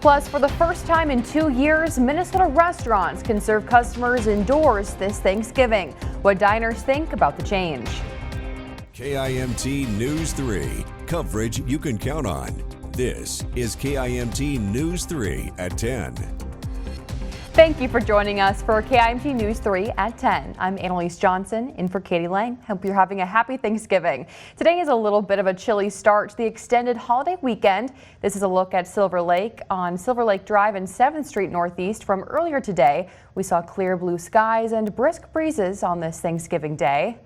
Plus, for the first time in 2 years, Minnesota restaurants can serve customers indoors this Thanksgiving. What diners think about the change. KIMT News 3, coverage you can count on. This is KIMT News 3 at 10. Thank you for joining us for KIMT News 3 at 10. I'm Annalise Johnson in for Katie Lang. Hope you're having a happy Thanksgiving. Today is a little bit of a chilly start to the extended holiday weekend. This is a look at Silver Lake on Silver Lake Drive and 7th Street Northeast from earlier today. We saw clear blue skies and brisk breezes on this Thanksgiving Day.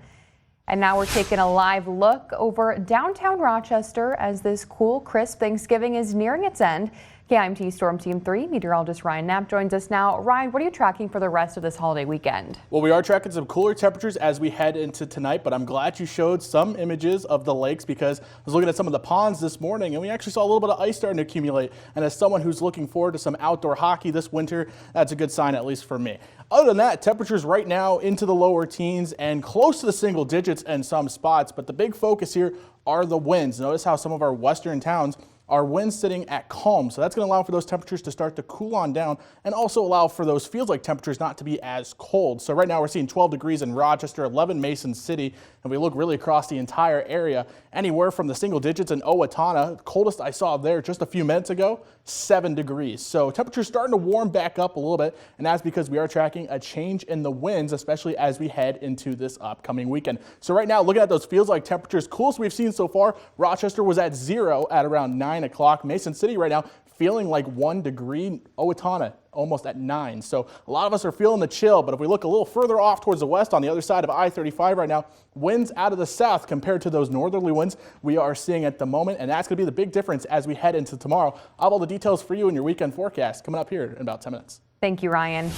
And now we're taking a live look over downtown Rochester as this cool, crisp Thanksgiving is nearing its end. KIMT Storm Team 3 meteorologist Ryan Knapp joins us now. Ryan, what are you tracking for the rest of this holiday weekend? Well, we are tracking some cooler temperatures as we head into tonight, but I'm glad you showed some images of the lakes because I was looking at some of the ponds this morning and we actually saw a little bit of ice starting to accumulate. And as someone who's looking forward to some outdoor hockey this winter, that's a good sign, at least for me. Other than that, temperatures right now into the lower teens and close to the single digits in some spots, but the big focus here are the winds. Notice how some of our western towns are winds sitting at calm, so that's going to allow for those temperatures to start to cool on down and also allow for those feels-like temperatures not to be as cold. So right now we're seeing 12 degrees in Rochester, 11 Mason City, and we look really across the entire area, anywhere from the single digits in Owatonna. The coldest I saw there just a few minutes ago, 7 degrees. So temperatures starting to warm back up a little bit, and that's because we are tracking a change in the winds, especially as we head into this upcoming weekend. So right now, looking at those feels-like temperatures, coolest we've seen so far, Rochester was at 0 at around 9 o'clock. Mason City right now feeling like 1 degree. Owatonna almost at 9. So a lot of us are feeling the chill, but if we look a little further off towards the west on the other side of I-35 right now, winds out of the south compared to those northerly winds we are seeing at the moment, and that's going to be the big difference as we head into tomorrow. I'll have all the details for you in your weekend forecast coming up here in about 10 minutes. Thank you, Ryan.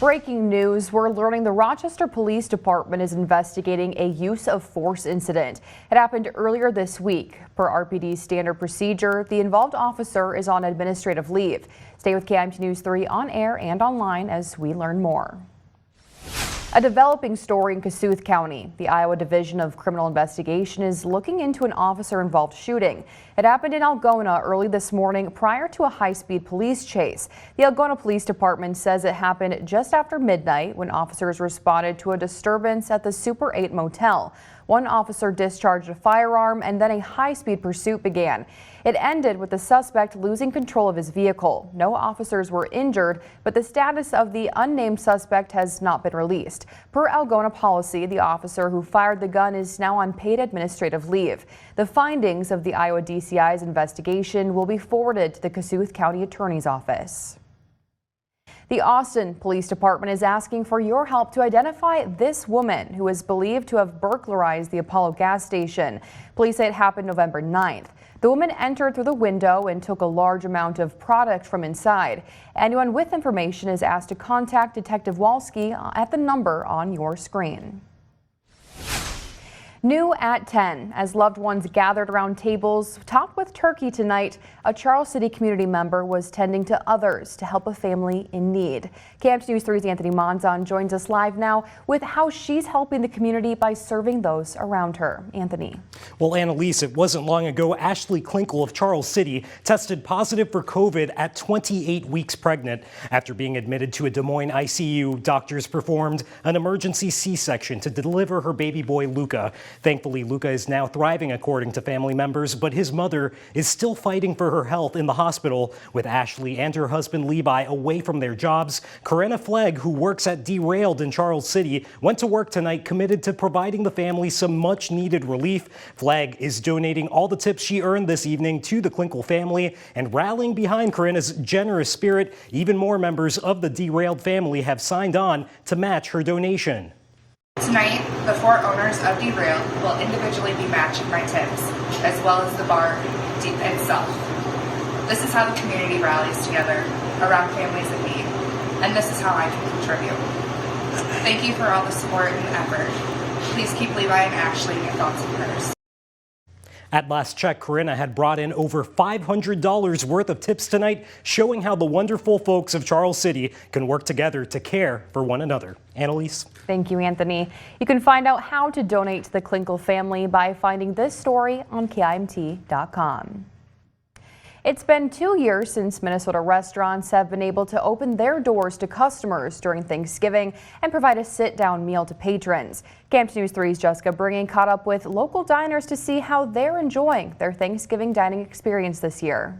Breaking news, we're learning the Rochester Police Department is investigating a use of force incident. It happened earlier this week. Per RPD's standard procedure, the involved officer is on administrative leave. Stay with KIMT News 3 on air and online as we learn more. A developing story in Kossuth County. The Iowa Division of Criminal Investigation is looking into an officer-involved shooting. It happened in Algona early this morning prior to a high-speed police chase. The Algona Police Department says it happened just after midnight when officers responded to a disturbance at the Super 8 motel. One officer discharged a firearm and then a high-speed pursuit began. It ended with the suspect losing control of his vehicle. No officers were injured, but the status of the unnamed suspect has not been released. Per Algona policy, the officer who fired the gun is now on paid administrative leave. The findings of the Iowa DCI's investigation will be forwarded to the Kossuth County Attorney's Office. The Austin Police Department is asking for your help to identify this woman who is believed to have burglarized the Apollo gas station. Police say it happened November 9th. The woman entered through the window and took a large amount of product from inside. Anyone with information is asked to contact Detective Walski at the number on your screen. New at 10, as loved ones gathered around tables topped with turkey tonight, a Charles City community member was tending to others to help a family in need. KIMT News 3's Anthony Monzon joins us live now with how she's helping the community by serving those around her. Anthony. Well, Annalise, it wasn't long ago Ashley Klinkle of Charles City tested positive for COVID at 28 weeks pregnant. After being admitted to a Des Moines ICU, doctors performed an emergency C-section to deliver her baby boy, Luca. Thankfully, Luca is now thriving, according to family members, but his mother is still fighting for her health in the hospital. With Ashley and her husband Levi away from their jobs, Corinna Flegg, who works at Derailed in Charles City, went to work tonight committed to providing the family some much-needed relief. Flegg is donating all the tips she earned this evening to the Klinkle family and rallying behind Corinna's generous spirit. Even more members of the Derailed family have signed on to match her donation. Tonight, the 4 owners of Derailed will individually be matching my tips, as well as the bar itself. This is how the community rallies together around families in need, and this is how I can contribute. Thank you for all the support and effort. Please keep Levi and Ashley in your thoughts and prayers. At last check, Corinna had brought in over $500 worth of tips tonight, showing how the wonderful folks of Charles City can work together to care for one another. Annalise. Thank you, Anthony. You can find out how to donate to the Klinkle family by finding this story on KIMT.com. It's been 2 years since Minnesota restaurants have been able to open their doors to customers during Thanksgiving and provide a sit-down meal to patrons. KAMT News 3's Jessica Bringing caught up with local diners to see how they're enjoying their Thanksgiving dining experience this year.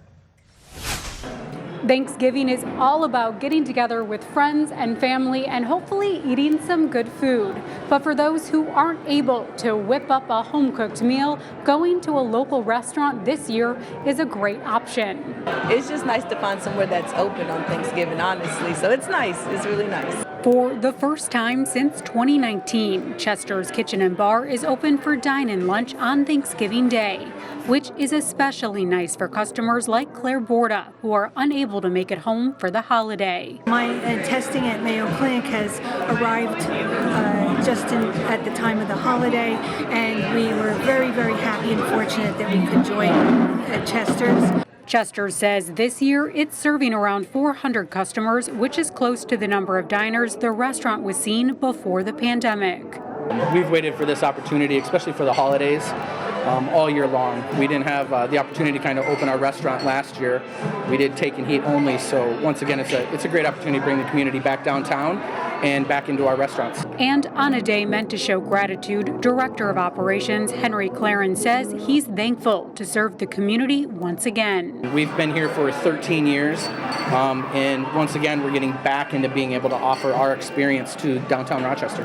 Thanksgiving is all about getting together with friends and family and hopefully eating some good food. But for those who aren't able to whip up a home-cooked meal, going to a local restaurant this year is a great option. It's just nice to find somewhere that's open on Thanksgiving, honestly. So it's nice. It's really nice. For the first time since 2019, Chester's Kitchen and Bar is open for dine-in lunch on Thanksgiving Day, which is especially nice for customers like Claire Borda, who are unable to make it home for the holiday. My testing at Mayo Clinic has arrived just at the time of the holiday, and we were very, very happy and fortunate that we could join Chester's. Chester says this year it's serving around 400 customers, which is close to the number of diners the restaurant was seeing before the pandemic. We've waited for this opportunity, especially for the holidays, all year long. We didn't have the opportunity to kind of open our restaurant last year. We did take and heat only, so once again, it's a great opportunity to bring the community back downtown and back into our restaurants. And on a day meant to show gratitude, Director of Operations Henry Claren says he's thankful to serve the community once again. We've been here for 13 years, and once again, we're getting back into being able to offer our experience to downtown Rochester.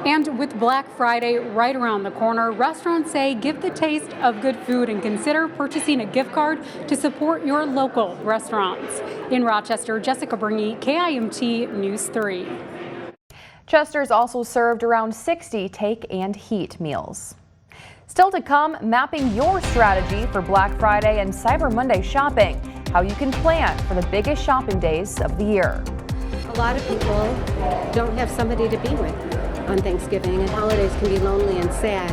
And with Black Friday right around the corner, restaurants say give the taste of good food and consider purchasing a gift card to support your local restaurants. In Rochester, Jessica Bringy, KIMT News 3. Chester's also served around 60 take and heat meals. Still to come, mapping your strategy for Black Friday and Cyber Monday shopping, how you can plan for the biggest shopping days of the year. A lot of people don't have somebody to be with on Thanksgiving, and holidays can be lonely and sad.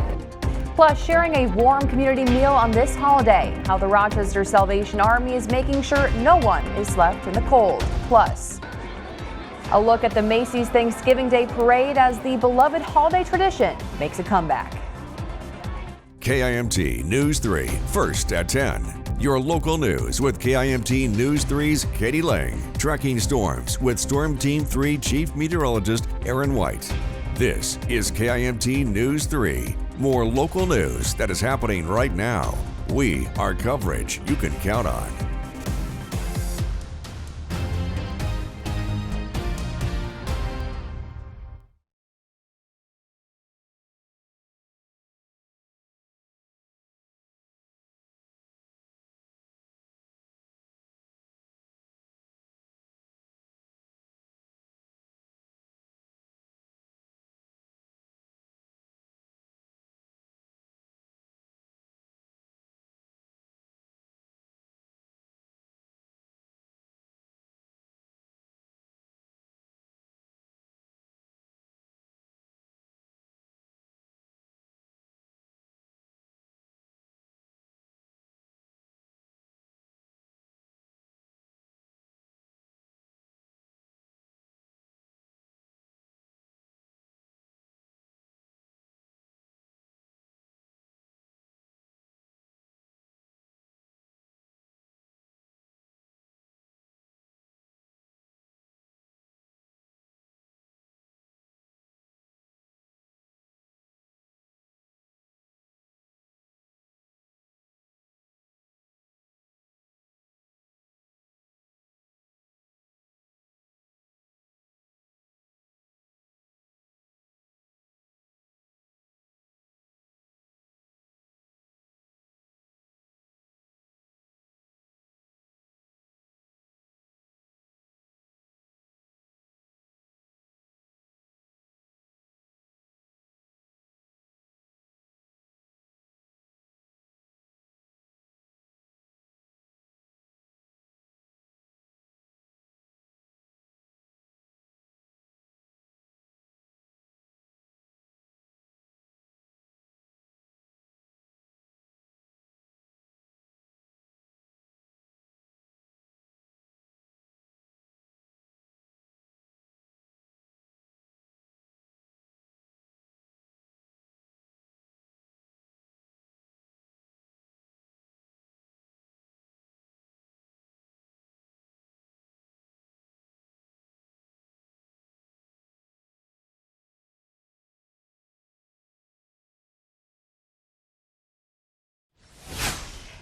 Plus, sharing a warm community meal on this holiday, how the Rochester Salvation Army is making sure no one is left in the cold. Plus, a look at the Macy's Thanksgiving Day Parade as the beloved holiday tradition makes a comeback. KIMT News 3, first at 10. Your local news with KIMT News 3's Katie Lang. Tracking storms with Storm Team 3 Chief Meteorologist Aaron White. This is KIMT News 3. More local news that is happening right now. We are coverage you can count on.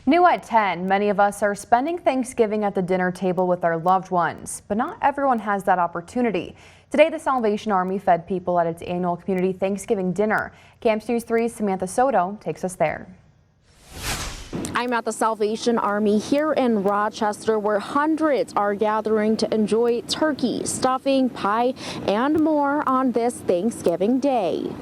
New at 10, many of us are spending Thanksgiving at the dinner table with our loved ones, but not everyone has that opportunity. Today, the Salvation Army fed people at its annual community Thanksgiving dinner. KAMS News 3's Samantha Soto takes us there. I'm at the Salvation Army here in Rochester, where hundreds are gathering to enjoy turkey, stuffing, pie, and more on this Thanksgiving Day.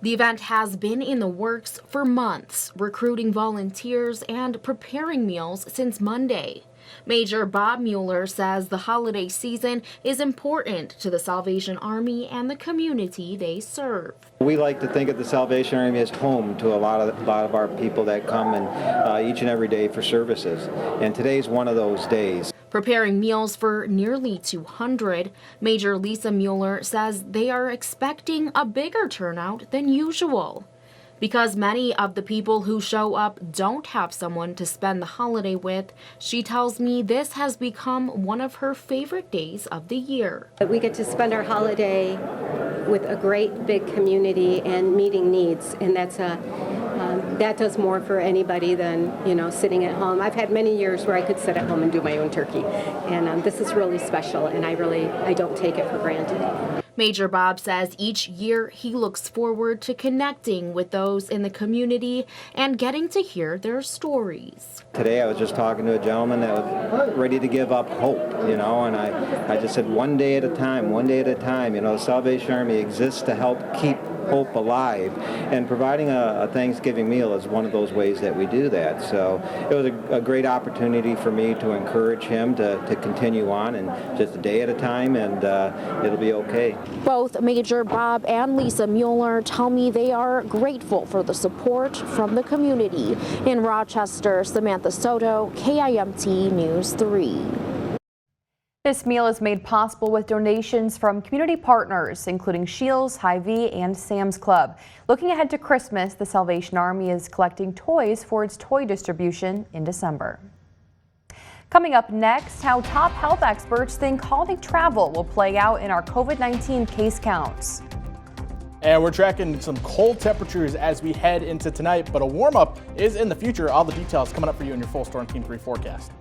The event has been in the works for months, recruiting volunteers and preparing meals since Monday. Major Bob Mueller says the holiday season is important to the Salvation Army and the community they serve. We like to think of the Salvation Army as home to a lot of our people that come and each and every day for services. And today's one of those days. Preparing meals for nearly 200, Major Lisa Mueller says they are expecting a bigger turnout than usual. Because many of the people who show up don't have someone to spend the holiday with, she tells me this has become one of her favorite days of the year. We get to spend our holiday with a great big community and meeting needs, and that does more for anybody than, sitting at home. I've had many years where I could sit at home and do my own turkey, and this is really special, and I don't take it for granted. Major Bob says each year he looks forward to connecting with those in the community and getting to hear their stories. Today I was just talking to a gentleman that was ready to give up hope, and I just said one day at a time, one day at a time. The Salvation Army exists to help keep hope alive, and providing a Thanksgiving meal is one of those ways that we do that. So it was a great opportunity for me to encourage him to continue on, and just a day at a time, and it'll be okay. Both Major Bob and Lisa Mueller tell me they are grateful for the support from the community. In Rochester, Samantha Soto, KIMT News 3. This meal is made possible with donations from community partners, including Shields, Hy-Vee, and Sam's Club. Looking ahead to Christmas, the Salvation Army is collecting toys for its toy distribution in December. Coming up next, how top health experts think holiday travel will play out in our COVID-19 case counts. And we're tracking some cold temperatures as we head into tonight, but a warm-up is in the future. All the details coming up for you in your full Storm Team 3 forecast.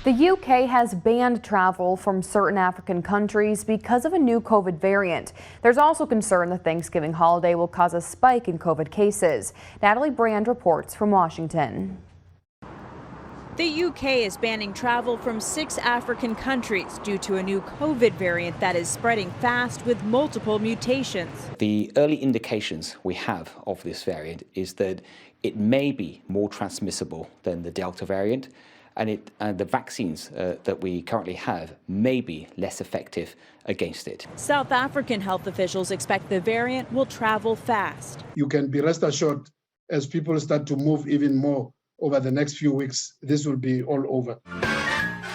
The UK has banned travel from certain African countries because of a new COVID variant. There's also concern the Thanksgiving holiday will cause a spike in COVID cases. Natalie Brand reports from Washington. The UK is banning travel from 6 African countries due to a new COVID variant that is spreading fast with multiple mutations. The early indications we have of this variant is that it may be more transmissible than the Delta variant, and the vaccines that we currently have may be less effective against it. South African health officials expect the variant will travel fast. You can be rest assured, as people start to move even more over the next few weeks, this will be all over.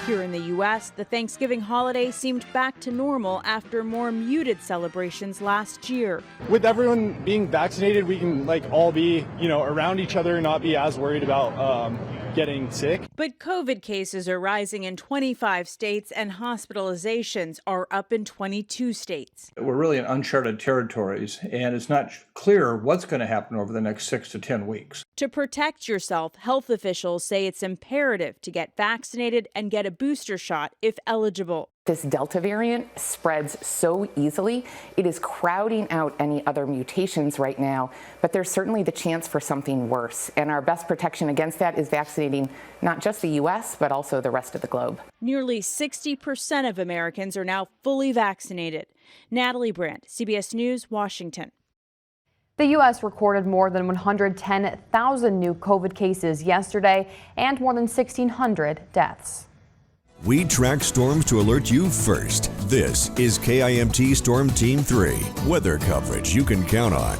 Here in the U.S., the Thanksgiving holiday seemed back to normal after more muted celebrations last year. With everyone being vaccinated, we can all be, around each other and not be as worried about getting sick. But COVID cases are rising in 25 states and hospitalizations are up in 22 states. We're really in uncharted territories, and it's not clear what's going to happen over the next 6 to 10 weeks. To protect yourself, health officials say it's imperative to get vaccinated and get a booster shot if eligible. This Delta variant spreads so easily. It is crowding out any other mutations right now, but there's certainly the chance for something worse. And our best protection against that is vaccinating not just the U.S., but also the rest of the globe. Nearly 60% of Americans are now fully vaccinated. Natalie Brandt, CBS News, Washington. The U.S. recorded more than 110,000 new COVID cases yesterday and more than 1,600 deaths. We track storms to alert you first. This is KIMT Storm Team 3, weather coverage you can count on.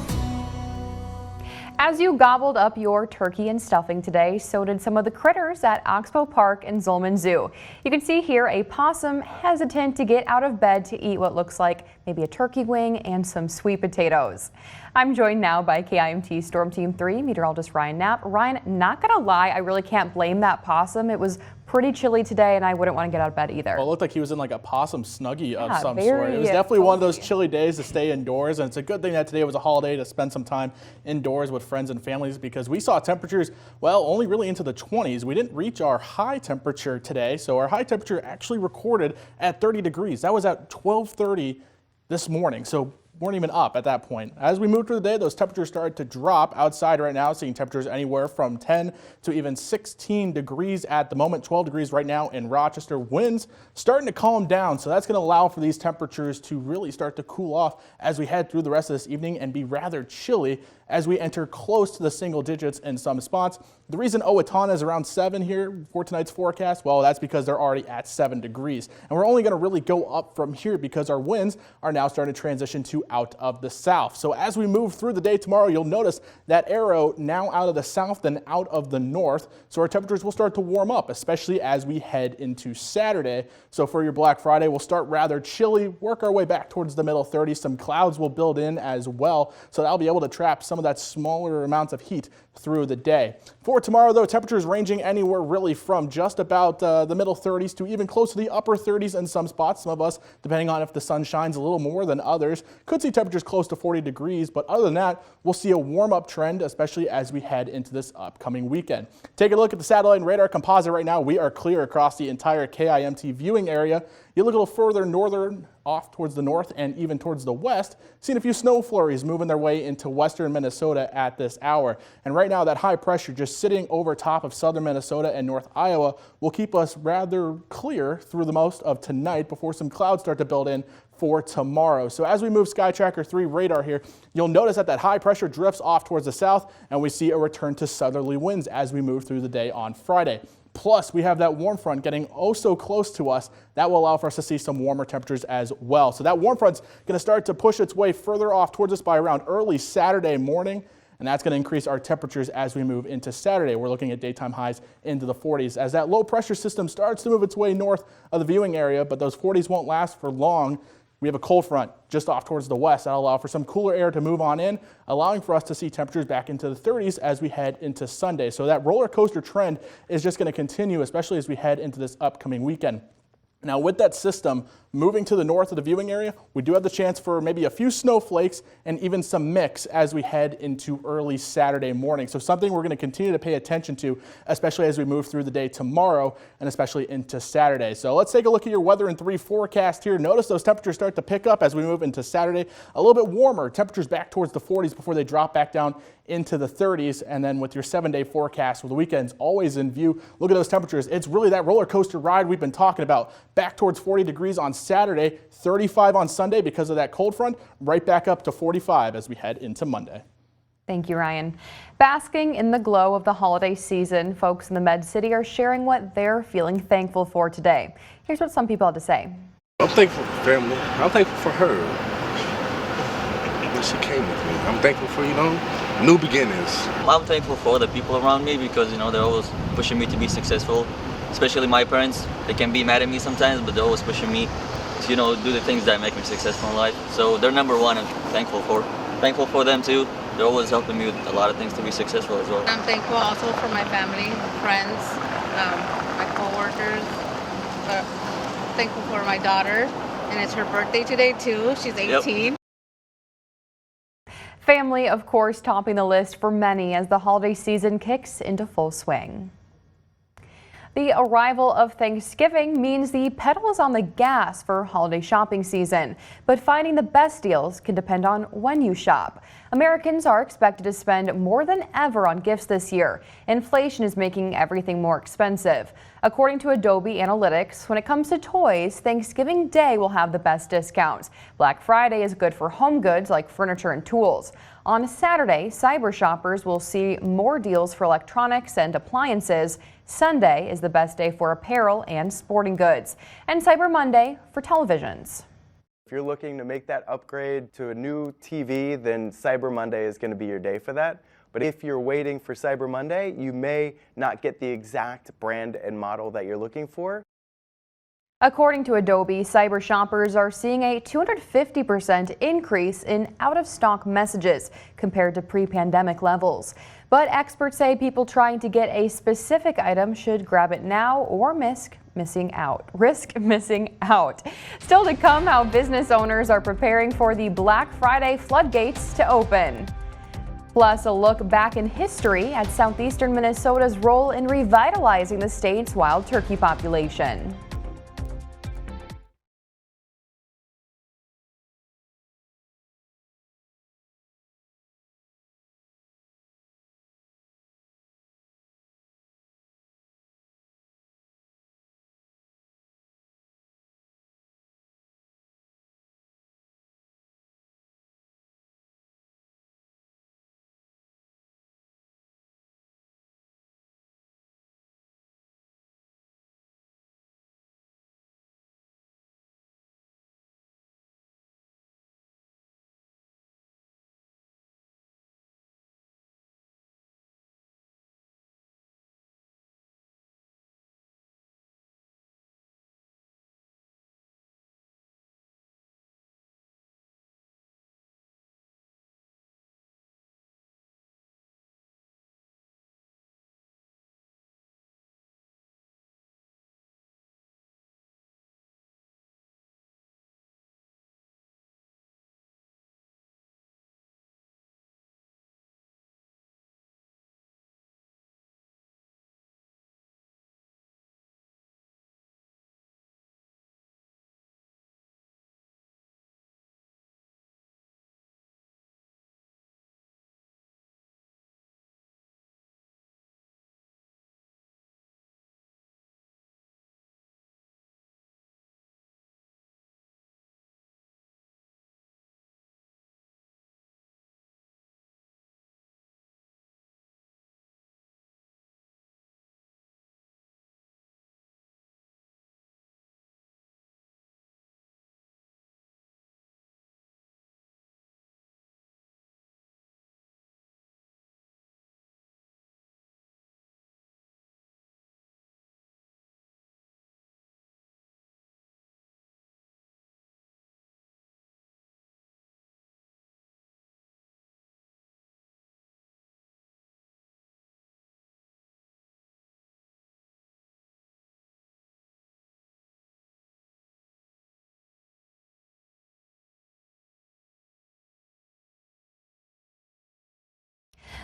As you gobbled up your turkey and stuffing today, so did some of the critters at Oxbow Park and Zolman Zoo. You can see here a possum hesitant to get out of bed to eat what looks like maybe a turkey wing and some sweet potatoes. I'm joined now by KIMT Storm Team 3 meteorologist Ryan Knapp. Ryan, not gonna lie, I really can't blame that possum. It was pretty chilly today and I wouldn't want to get out of bed either. Well, it looked like he was in like a possum snuggie of some very sort. It was definitely one of those cozy. chilly days to stay indoors, and it's a good thing that today was a holiday to spend some time indoors with friends and families, because we saw temperatures, well, only really into the 20s. We didn't reach our high temperature today, so our high temperature actually recorded at 30 degrees. That was at 12:30 this morning, so weren't even up at that point. As we moved through the day, those temperatures started to drop. Outside right now, seeing temperatures anywhere from 10 to even 16 degrees at the moment, 12 degrees right now in Rochester. Winds starting to calm down, so that's going to allow for these temperatures to really start to cool off as we head through the rest of this evening and be rather chilly as we enter close to the single digits in some spots. The reason Owatonna is around 7 here for tonight's forecast, well, that's because they're already at 7 degrees. And we're only going to really go up from here because our winds are now starting to transition to out of the south. So as we move through the day tomorrow, you'll notice that arrow now out of the south and out of the north. So our temperatures will start to warm up, especially as we head into Saturday. So for your Black Friday, we'll start rather chilly, work our way back towards the middle 30s. Some clouds will build in as well, so that'll be able to trap some of that smaller amounts of heat through the day. For tomorrow, though, temperatures ranging anywhere really from just about the middle 30s to even close to the upper 30s in some spots. Some of us, depending on if the sun shines a little more than others, could see temperatures close to 40 degrees. But other than that, we'll see a warm-up trend, especially as we head into this upcoming weekend. Take a look at the satellite and radar composite right now. We are clear across the entire KIMT viewing area. You look a little further northern, off towards the north and even towards the west, seeing a few snow flurries moving their way into western Minnesota at this hour. And right now, that high pressure just sitting over top of southern Minnesota and north Iowa will keep us rather clear through the most of tonight before some clouds start to build in for tomorrow. So as we move Sky Tracker 3 radar here, you'll notice that high pressure drifts off towards the south, and we see a return to southerly winds as we move through the day on Friday. Plus, we have that warm front getting oh so close to us. That will allow for us to see some warmer temperatures as well. So that warm front's going to start to push its way further off towards us by around early Saturday morning, and that's going to increase our temperatures as we move into Saturday. We're looking at daytime highs into the 40s as that low pressure system starts to move its way north of the viewing area, but those 40s won't last for long. We have a cold front just off towards the west. That'll allow for some cooler air to move on in, allowing for us to see temperatures back into the 30s as we head into Sunday. So that roller coaster trend is just going to continue, especially as we head into this upcoming weekend. Now with that system moving to the north of the viewing area, we do have the chance for maybe a few snowflakes and even some mix as we head into early Saturday morning. So something we're going to continue to pay attention to, especially as we move through the day tomorrow and especially into Saturday. So let's take a look at your weather in 3 forecast here. Notice those temperatures start to pick up as we move into Saturday. A little bit warmer, temperatures back towards the 40s before they drop back down into the 30s. And then with your 7-day forecast with the weekends always in view, look at those temperatures. It's really that roller coaster ride we've been talking about. Back towards 40 degrees on Saturday, 35 on Sunday because of that cold front, right back up to 45 as we head into Monday. Thank you, Ryan. Basking in the glow of the holiday season, folks in the Med City are sharing what they're feeling thankful for today. Here's what some people had to say. I'm thankful for family. I'm thankful for her. When she came with me. I'm thankful for, new beginnings. I'm thankful for the people around me because, they're always pushing me to be successful. Especially my parents. They can be mad at me sometimes, but they're always pushing me to, do the things that make me successful in life. So they're number one I'm thankful for. Thankful for them too. They're always helping me with a lot of things to be successful as well. I'm thankful also for my family, friends, my co-workers. Thankful for my daughter, and it's her birthday today too. She's 18. Yep. Family, of course, topping the list for many as the holiday season kicks into full swing. The arrival of Thanksgiving means the pedal is on the gas for holiday shopping season, but finding the best deals can depend on when you shop. Americans are expected to spend more than ever on gifts this year. Inflation is making everything more expensive. According to Adobe Analytics, when it comes to toys, Thanksgiving Day will have the best discounts. Black Friday is good for home goods like furniture and tools. On Saturday, cyber shoppers will see more deals for electronics and appliances. Sunday is the best day for apparel and sporting goods. And Cyber Monday for televisions. If you're looking to make that upgrade to a new TV, then Cyber Monday is going to be your day for that. But if you're waiting for Cyber Monday, you may not get the exact brand and model that you're looking for. According to Adobe, cyber shoppers are seeing a 250% increase in out-of-stock messages compared to pre-pandemic levels. But experts say people trying to get a specific item should grab it now or risk missing out. Still to come, how business owners are preparing for the Black Friday floodgates to open. Plus, a look back in history at southeastern Minnesota's role in revitalizing the state's wild turkey population.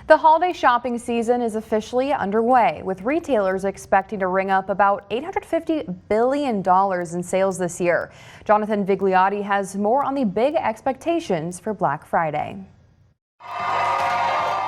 The holiday shopping season is officially underway, with retailers expecting to ring up about $850 billion in sales this year. Jonathan Vigliotti has more on the big expectations for Black Friday.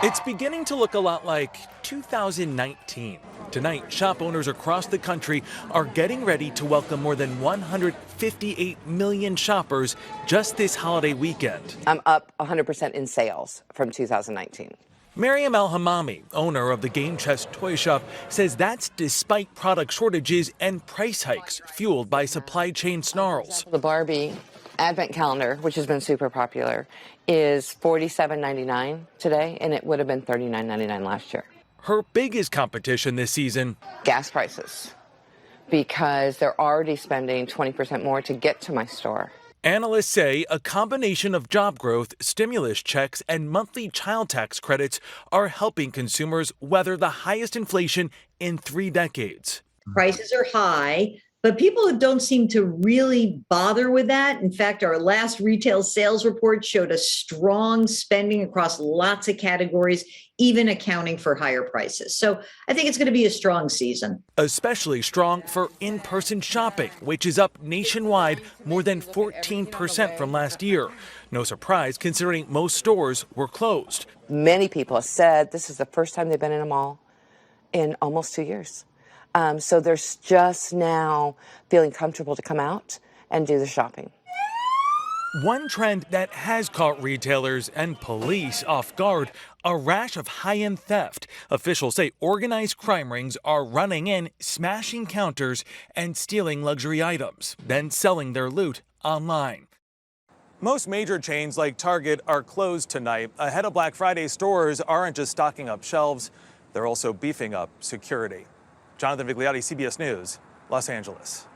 It's beginning to look a lot like 2019. Tonight, shop owners across the country are getting ready to welcome more than 158 million shoppers just this holiday weekend. I'm up 100% in sales from 2019. Mariam El-Hamami, owner of the Game Chest toy shop, says that's despite product shortages and price hikes fueled by supply chain snarls. The Barbie Advent calendar, which has been super popular, is $47.99 today, and it would have been $39.99 last year. Her biggest competition this season: gas prices, because they're already spending 20% more to get to my store. Analysts say a combination of job growth, stimulus checks, and monthly child tax credits are helping consumers weather the highest inflation in 3 decades. Prices are high, but people don't seem to really bother with that. In fact, our last retail sales report showed a strong spending across lots of categories, even accounting for higher prices. So I think it's going to be a strong season. Especially strong for in-person shopping, which is up nationwide more than 14% from last year. No surprise, considering most stores were closed. Many people have said this is the first time they've been in a mall in almost 2 years. So they're just now feeling comfortable to come out and do the shopping. One trend that has caught retailers and police off guard: a rash of high-end theft. Officials say organized crime rings are running in, smashing counters, and stealing luxury items, then selling their loot online. Most major chains like Target are closed tonight. Ahead of Black Friday, stores aren't just stocking up shelves, they're also beefing up security. Jonathan Vigliotti, CBS News, Los Angeles.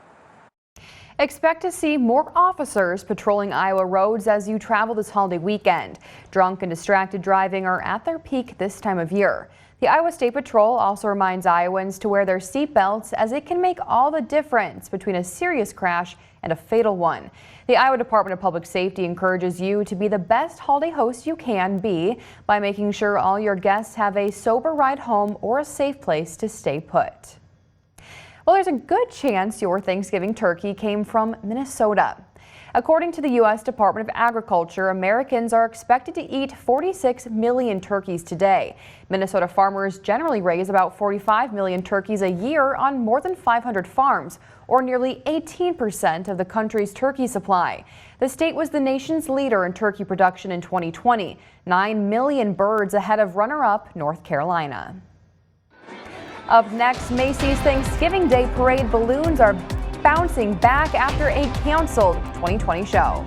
Expect to see more officers patrolling Iowa roads as you travel this holiday weekend. Drunk and distracted driving are at their peak this time of year. The Iowa State Patrol also reminds Iowans to wear their seatbelts, as it can make all the difference between a serious crash and a fatal one. The Iowa Department of Public Safety encourages you to be the best holiday host you can be by making sure all your guests have a sober ride home or a safe place to stay put. Well, there's a good chance your Thanksgiving turkey came from Minnesota. According to the U.S. Department of Agriculture, Americans are expected to eat 46 million turkeys today. Minnesota farmers generally raise about 45 million turkeys a year on more than 500 farms, or nearly 18% of the country's turkey supply. The state was the nation's leader in turkey production in 2020, 9 million birds ahead of runner-up North Carolina. Up next, Macy's Thanksgiving Day Parade balloons are bouncing back after a canceled 2020 show.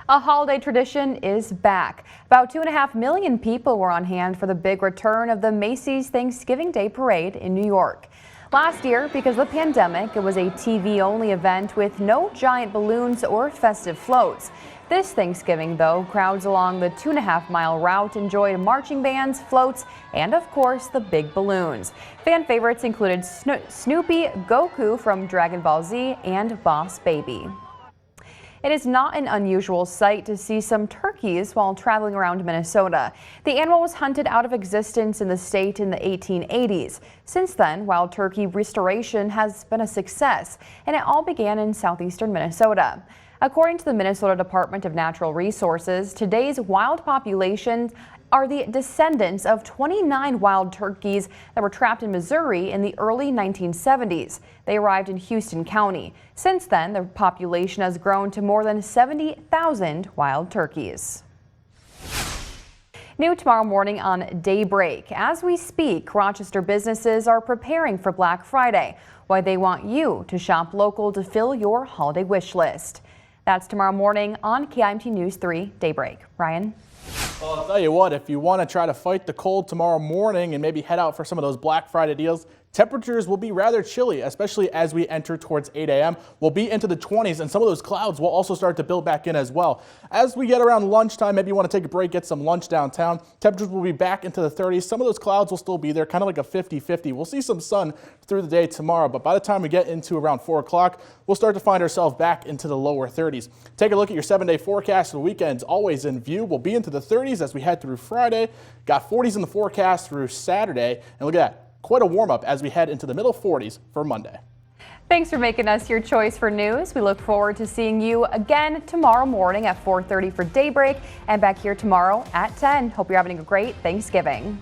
A holiday tradition is back. About 2.5 million people were on hand for the big return of the Macy's Thanksgiving Day Parade in New York. Last year, because of the pandemic, it was a TV-only event with no giant balloons or festive floats. This Thanksgiving, though, crowds along the 2.5-mile route enjoyed marching bands, floats, and of course the big balloons. Fan favorites included Snoopy, Goku from Dragon Ball Z, and Boss Baby. It is not an unusual sight to see some turkeys while traveling around Minnesota. The animal was hunted out of existence in the state in the 1880s. Since then, wild turkey restoration has been a success, and it all began in southeastern Minnesota. According to the Minnesota Department of Natural Resources, today's wild populations are the descendants of 29 wild turkeys that were trapped in Missouri in the early 1970s. They arrived in Houston County. Since then, the population has grown to more than 70,000 wild turkeys. New tomorrow morning on Daybreak. As we speak, Rochester businesses are preparing for Black Friday. Why they want you to shop local to fill your holiday wish list. That's tomorrow morning on KIMT News 3 Daybreak. Ryan? Well, I'll tell you what, if you want to try to fight the cold tomorrow morning and maybe head out for some of those Black Friday deals, temperatures will be rather chilly, especially as we enter towards 8 a.m. We'll be into the 20s, and some of those clouds will also start to build back in as well. As we get around lunchtime, maybe you want to take a break, get some lunch downtown. Temperatures will be back into the 30s. Some of those clouds will still be there, kind of like a 50-50. We'll see some sun through the day tomorrow, but by the time we get into around 4 o'clock, we'll start to find ourselves back into the lower 30s. Take a look at your 7-day forecast. The weekend's always in view. We'll be into the 30s as we head through Friday. Got 40s in the forecast through Saturday, and look at that. Quite a warm-up as we head into the middle 40s for Monday. Thanks for making us your choice for news. We look forward to seeing you again tomorrow morning at 4:30 for Daybreak and back here tomorrow at 10. Hope you're having a great Thanksgiving.